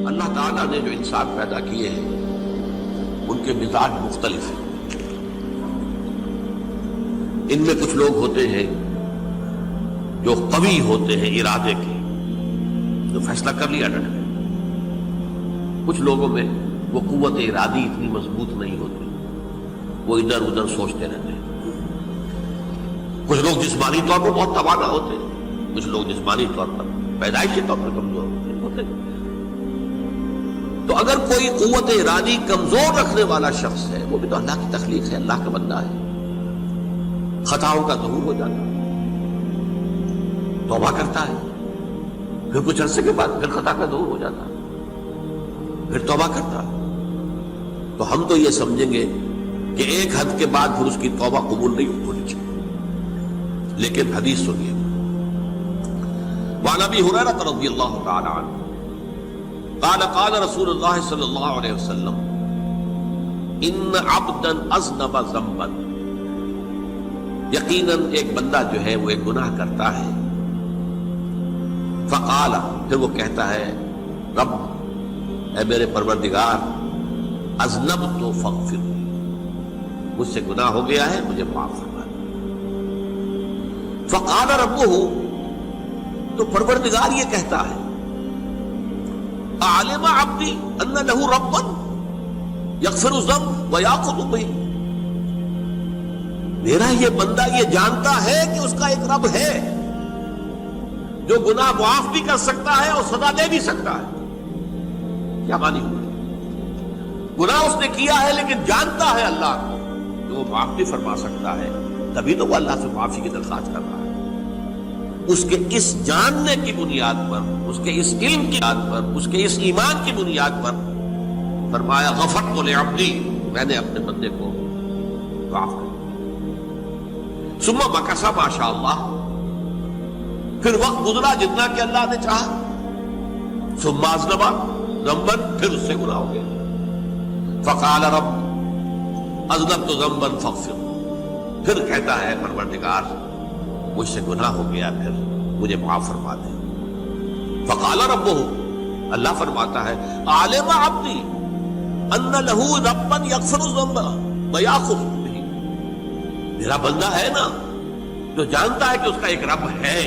اللہ تعالیٰ نے جو انسان پیدا کیے ہیں ان کے مزاج مختلف ہیں. ان میں کچھ لوگ ہوتے ہیں جو قوی ہوتے ہیں ارادے کے، جو فیصلہ کر لیا ڈٹ گئے. کچھ لوگوں میں وہ قوت ارادی اتنی مضبوط نہیں ہوتی، وہ ادھر ادھر سوچتے رہتے ہیں. کچھ لوگ جسمانی طور پر بہت توانا ہوتے ہیں، کچھ لوگ جسمانی طور پر پیدائشی طور پر کمزور ہوتے ہیں. تو اگر کوئی قوت ارادی کمزور رکھنے والا شخص ہے، وہ بھی تو اللہ کی تخلیق ہے، اللہ کا بندہ ہے، خطاؤں کا ظہور ہو جاتا ہے، توبہ کرتا ہے، پھر کچھ عرصے کے بعد پھر خطا کا ظہور ہو جاتا ہے، پھر توبہ کرتا ہے. تو ہم تو یہ سمجھیں گے کہ ایک حد کے بعد پھر اس کی توبہ قبول نہیں ہونی چاہیے. لیکن حدیث سنیے، وعن ابی ہریرہ رضی اللہ تعالی عنہ قال قال رسول اللہ صلی اللہ علیہ وسلم ان عبدا اذنب ذنبا، یقیناً ایک بندہ جو ہے وہ ایک گناہ کرتا ہے. فقال، پھر وہ کہتا ہے رب، اے میرے پروردگار، اذنبت فاغفر، مجھ سے گناہ ہو گیا ہے، مجھے معاف فرما دے. فقال ربہ، تو پروردگار یہ کہتا ہے اعلم عبدی ان لہ ربا یغفر الذنب ویأخذ بہ، میرا یہ بندہ یہ جانتا ہے کہ اس کا ایک رب ہے جو گناہ معاف بھی کر سکتا ہے اور سزا دے بھی سکتا ہے. کیا معنی ہوئی؟ گناہ اس نے کیا ہے لیکن جانتا ہے اللہ کو کہ وہ معاف بھی فرما سکتا ہے، تبھی تو وہ اللہ سے معافی کی درخواست کر رہا ہے. اس کے اس جاننے کی بنیاد پر، اس کے اس علم کی بنیاد پر، اس کے اس ایمان کی بنیاد پر فرمایا غفرت لعبدی، میں نے اپنے بندے کو معاف کر دیا. ثم مکث ما شاء اللہ، پھر وقت گزرا جتنا کہ اللہ نے چاہا. ثم اذنب ذنبا، پھر اس سے گناہ ہو گیا. فقال رب اذنبت ذنبا فاغفر، پھر کہتا ہے پروردگار مجھ سے گناہ ہو گیا، پھر مجھے معاف فرما دے. فقال ربہ، اللہ فرماتا ہے عالم عبدی ان لہ ربا یغفر الذنب ویأخذ بہ، میرا بندہ ہے نا جو جانتا ہے کہ اس کا ایک رب ہے،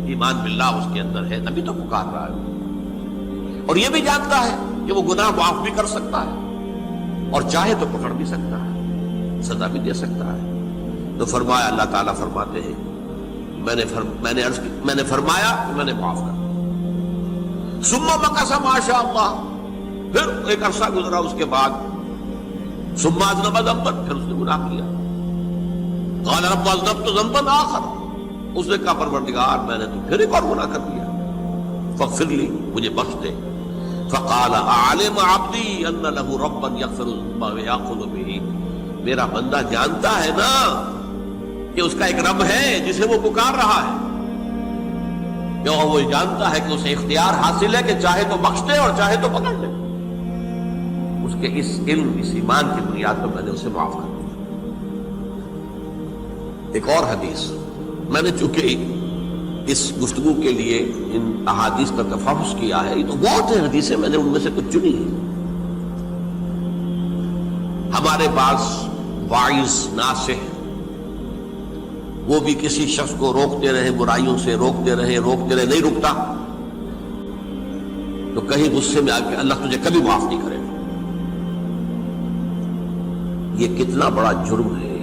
ایمان باللہ اس کے اندر ہے، تبھی تو پکار رہا ہے. اور یہ بھی جانتا ہے کہ وہ گناہ معاف بھی کر سکتا ہے اور چاہے تو پکڑ بھی سکتا ہے، سزا بھی دے سکتا ہے. تو فرمایا، اللہ تعالیٰ فرماتے ہیں میں نے فرمایا کہ میں نے معاف کر دیا. ثم مکث ما شاء اللہ، پھر ایک عرصہ گزرا اس کے بعد. ثم اذنب ذنبا، پھر اس نے گناہ کیا. قال رب اذنبت ذنبا آخر، اس نے کہا پروردگار میں نے تو پھر ایک اور گناہ کر دیا، فاغفر لی، مجھے بخش دے. فقال اعلم عبدی ان لہ ربا یغفر الذنب ویأخذ بہ، میرا بندہ جانتا ہے نا کہ اس کا ایک رب ہے جسے وہ پکار رہا ہے، کیوں وہ جانتا ہے کہ اسے اختیار حاصل ہے کہ چاہے تو بخش دے اور چاہے تو پکڑ لے. اس کے اس علم، اس ایمان کی بنیاد پر میں نے اسے معاف کر دیا. ایک اور حدیث، میں نے چونکہ اس گفتگو کے لیے ان احادیث کا تفحص کیا ہے، یہ تو بہت ہیں حدیثیں، میں نے ان میں سے کچھ چنی ہیں. ہمارے پاس واعظ ناصح وہ بھی کسی شخص کو روکتے رہے، برائیوں سے روکتے رہے، نہیں رکتا تو کہیں غصے میں آ کے اللہ تجھے کبھی معاف نہیں کرے گا. یہ کتنا بڑا جرم ہے،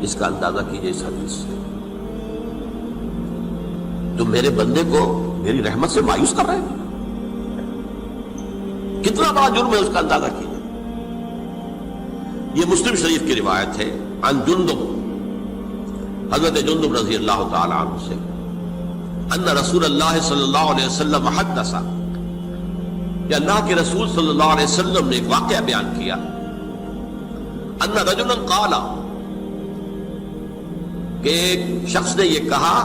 اس کا اندازہ کیجئے اس حدیث سے. تو میرے بندے کو میری رحمت سے مایوس کر رہے ہیں، کتنا بڑا جرم ہے، اس کا اندازہ کیجئے. یہ مسلم شریف کی روایت ہے عن جندب، حضرت جندب رضی اللہ تعالی عنہ سے، ان رسول اللہ صلی اللہ علیہ وسلم حدث، کہ اللہ کے رسول صلی اللہ علیہ وسلم نے ایک واقعہ بیان کیا. ان رجلا قال، کہ ایک شخص نے یہ کہا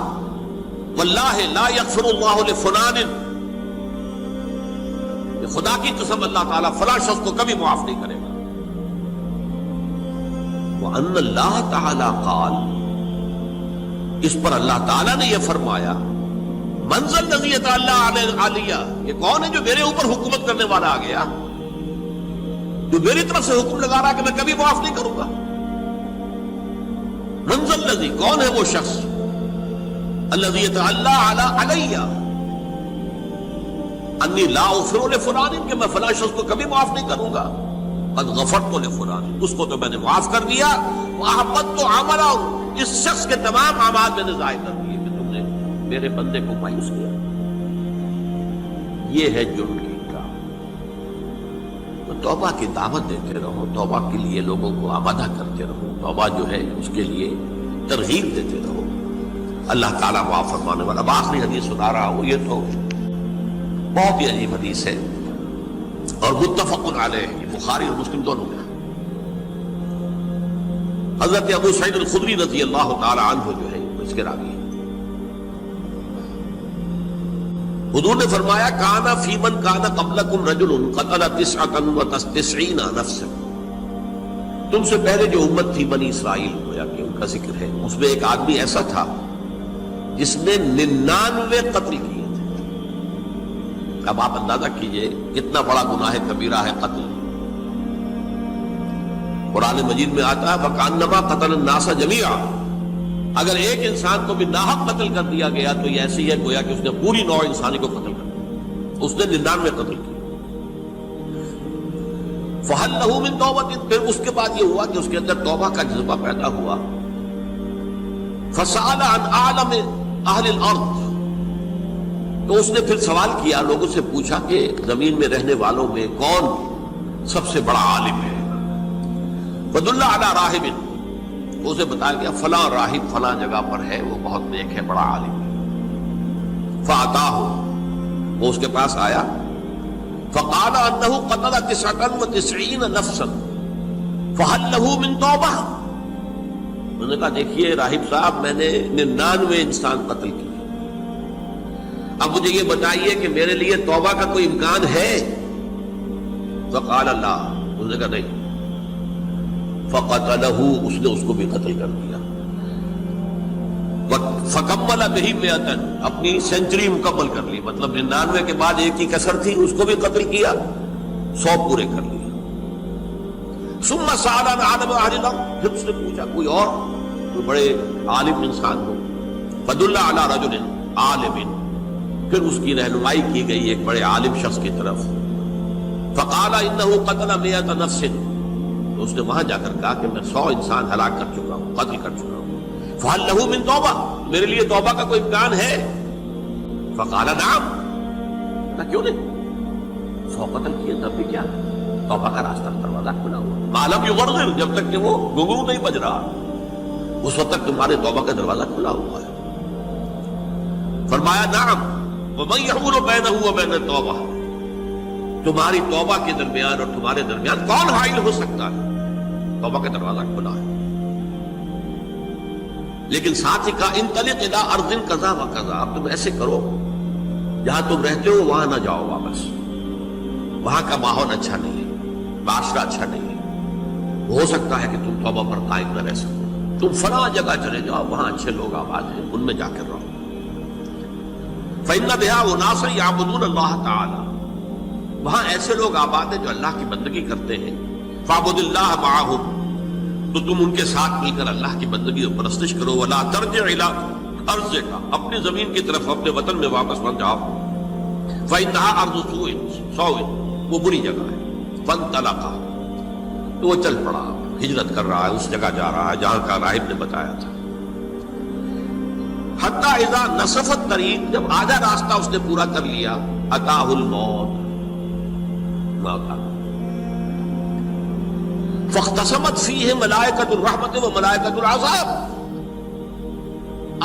واللہ لا یغفر اللہ لفلان، کہ خدا کی قسم اللہ تعالیٰ فلاں شخص کو کبھی معاف نہیں کرے گا. وان اللہ تعالی قال، اس پر اللہ تعالیٰ نے یہ فرمایا منزل الذی یتعلی علیہ، یہ کون ہے جو میرے اوپر حکومت کرنے والا آ گیا، جو میری طرف سے حکم لگا رہا ہے کہ میں کبھی معاف نہیں کروں گا؟ منزل الذی، کون ہے وہ شخص، الذی یتعلی علیہ انی لا اغفر لفلان، کہ میں فلاں شخص کو کبھی معاف نہیں کروں گا، قد غفرت لفلان، اس کو تو میں نے معاف کر دیا، واحبطت عملہ، اس شخص کے تمام اعمال میں نے ضائع کر دیے کہ تم نے میرے بندے کو مایوس کیا۔ یہ ہے جرم کی انکار۔ تو توبہ کی دعوت دیتے رہو، توبہ کے لیے لوگوں کو آمادہ کرتے رہو، توبہ جو ہے اس کے لیے ترغیب دیتے رہو، اللہ تعالیٰ معاف فرمانے والا۔ اب آخری حدیث سنا رہا ہوں، یہ تو بہت ہی عجیب حدیث ہے اور متفق علیہ، بخاری اور مسلم دونوں میں۔ حضرت ابو سعید الخدری رضی اللہ تعالی عنہ جو ہے اس کے راوی ہیں، حضور نے فرمایا کانا فی من کانا قبلکم رجل قتل 99 نفسا، تم سے پہلے جو امت تھی بنی اسرائیل، گویا کہ ان کا ذکر ہے، اس میں ایک آدمی ایسا تھا جس نے 99 قتل کیے تھے۔ اب آپ اندازہ کیجئے کتنا بڑا گناہ کبیرہ ہے قتل۔ قرآن مجید میں آتا ہے فَكَأَنَّمَا قَتَلَ النَّاسَ جَمِيعًا، اگر ایک انسان کو بھی ناحق قتل کر دیا گیا تو یہ ایسی ہے گویا کہ اس نے پوری نوع انسانی کو قتل کر دیا، اس نے 99 قتل کیا۔ فَهَلْ لَهُ مِن تَوْبَةٍ، پھر اس کے بعد یہ ہوا کہ اس کے اندر توبہ کا جذبہ پیدا ہوا۔ فَسَأَلَ عَنْ أَعْلَمِ أَهْلِ الْأَرْضِ، تو اس نے پھر سوال کیا، لوگوں سے پوچھا کہ زمین میں رہنے والوں میں کون سب سے بڑا عالم ہے؟ فَدُلَّ عَلَى رَاهِبٍ، تو اسے بتایا گیا فلاں راہب فلاں جگہ پر ہے، وہ بہت نیک ہے، بڑا عالم ہے۔ فَأَتَاهُ، وہ اس کے پاس آیا، فَقَالَ أَنَّهُ قَتَلَ 99 نَفْسًا فَهَلْ لَهُ مِن تَوْبَةٍ، انہوں نے کہا دیکھیے راہب صاحب، میں نے 99 انسان قتل کیے، اب مجھے یہ بتائیے کہ میرے لیے توبہ کا کوئی امکان ہے؟ فقال لا، انہوں نے کہا نہیں۔ فقتلہ، اس نے اس کو بھی قتل کر دیا۔ فکمل بہ 100، اپنی سینچری مکمل کر لی، مطلب 99 کے بعد ایک کی کسر تھی، اس کو بھی قتل کیا، 100 پورے کر لیے۔ ثم سأل عن عالم اہل الارض، پھر اس نے پوچھا کوئی اور کوئی بڑے عالم انسان ہو، فدل علی رجل عالم، پھر اس کی رہنمائی کی گئی ایک بڑے عالم شخص کی طرف۔ فقال انہ قتل 100 نفس، تو اس نے وہاں جا کر کہا کہ میں 100 انسان ہلاک کر چکا ہوں، قتل کر چکا ہوں۔ فہل لہ من توبہ، میرے لیے توبہ کا کوئی امکان ہے؟ فقال نعم، کیوں نہیں، 100 قتل کیے تب بھی کیا، توبہ کا راستہ دروازہ کھلا ہوا، ما لم یغرغر، جب تک کہ وہ گھنگرو نہیں بج رہا، اس وقت تک تمہارے توبہ کا دروازہ کھلا ہوا ہے۔ فرمایا نعم، ومن یحول بینہ وبین التوبہ، تمہاری توبہ کے درمیان اور تمہارے درمیان کون حائل ہو سکتا ہے؟ توبہ کا دروازہ کھلا ہے۔ لیکن ساتھ ہی کہا انطلق الی ارض کذا و کذا، اب تم ایسے کرو جہاں تم رہتے ہو وہاں نہ جاؤ واپس، وہاں کا ماحول اچھا نہیں ہے، معاشرہ اچھا نہیں ہے، ہو سکتا ہے کہ تم توبہ پر قائم نہ رہ سکو، تم فلاں جگہ چلے جاؤ، وہاں اچھے لوگ آباد ہیں، ان میں جا کر رہو۔ فإن بها أناسا يعبدون اللہ تعالی، وہاں ایسے لوگ آباد ہیں جو اللہ کی بندگی کرتے ہیں، فاعبد اللہ معهم، تو تم ان کے ساتھ مل کر اللہ کی بندگی اور پرستش کرو، ولا ترجع الى ارضک، اپنی زمین کی طرف اپنے وطن میں واپس مت جاؤ، فإنها ارض سوء، وہ بری جگہ ہے۔ فانطلقا، تو وہ چل پڑا، ہجرت کر رہا ہے، اس جگہ جا رہا ہے جہاں کا راہب نے بتایا تھا۔ حتی اذا نصف الطریق، جب آدھا راستہ اس نے پورا کر لیا، اتاہ الموت، موت آ گئی۔ فاختصمت فیہ ملائکۃ الرحمت و ملائکۃ العذاب،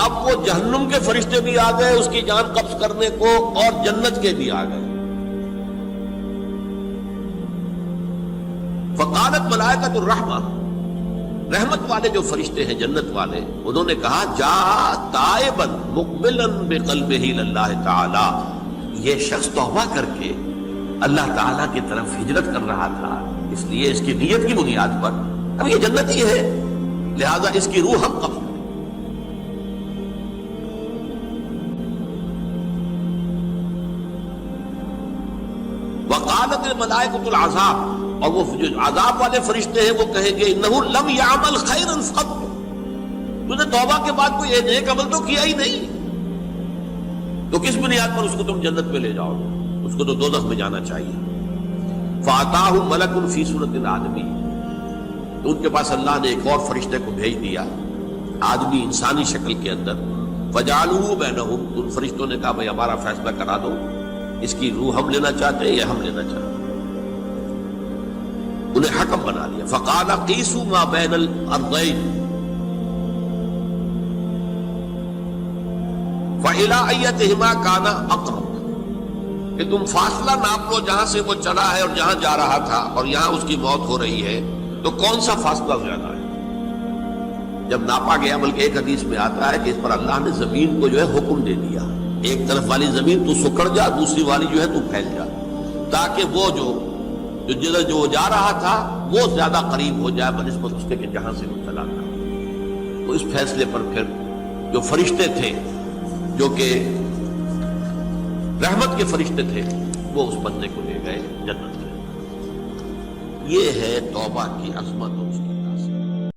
اب وہ جہنم کے فرشتے بھی آ گئے اس کی جان قبض کرنے کو، اور جنت کے بھی آ گئے۔ فقالت ملائکۃ الرحمہ، رحمت والے جو فرشتے ہیں جنت والے، انہوں نے کہا جا تائبا مقبلا بقلبہ للہ تعالی، یہ شخص توبہ کر کے اللہ تعالیٰ کی طرف ہجرت کر رہا تھا، اس لیے اس کی نیت کی بنیاد پر اب یہ جنتی ہے، لہذا اس کی روح ہم قبض کریں۔ وقالت الملائکۃ العذاب، اور وہ جو عذاب والے فرشتے ہیں وہ کہیں گے انہ لم یعمل خیرا قط، تو نے توبہ کے بعد کوئی نیک عمل تو کیا ہی نہیں، تو کس بنیاد پر اس کو تم جنت میں لے جاؤ گے؟ اس کو تو دوزخ میں جانا چاہیے۔ فاتاہ ملک فی صورت آدمی، تو ان کے پاس اللہ نے ایک اور فرشتے کو بھیج دیا آدمی انسانی شکل کے اندر، فجعلوہ بینہم، ان فرشتوں نے کہا بھائی ہمارا فیصلہ کرا دو، اس کی روح ہم لینا چاہتے ہیں یا ہم لینا چاہتے ہیں، انہیں حکم بنا دیا۔ فقال قیسوا ما بین الارضین فإلی ایتہما کان اقرب، کہ تم فاصلہ ناپ لو جہاں سے وہ چلا ہے اور جہاں جا رہا تھا اور یہاں اس کی موت ہو رہی ہے، تو کون سا فاصلہ زیادہ ہے؟ جب ناپا گیا، بلکہ ایک حدیث میں آتا ہے کہ اس پر اللہ نے زمین کو جو ہے حکم دے دیا، ایک طرف والی زمین تو سکڑ جا، دوسری والی جو ہے تو پھیل جا، تاکہ وہ جو جا رہا تھا وہ زیادہ قریب ہو جائے بنسبت اس کے کہ جہاں سے وہ چلا تھا۔ تو اس فیصلے پر پھر جو فرشتے تھے جو کہ رحمت کے فرشتے تھے وہ اس بندے کو لے گئے جنت میں۔ یہ ہے توبہ کی عظمت اور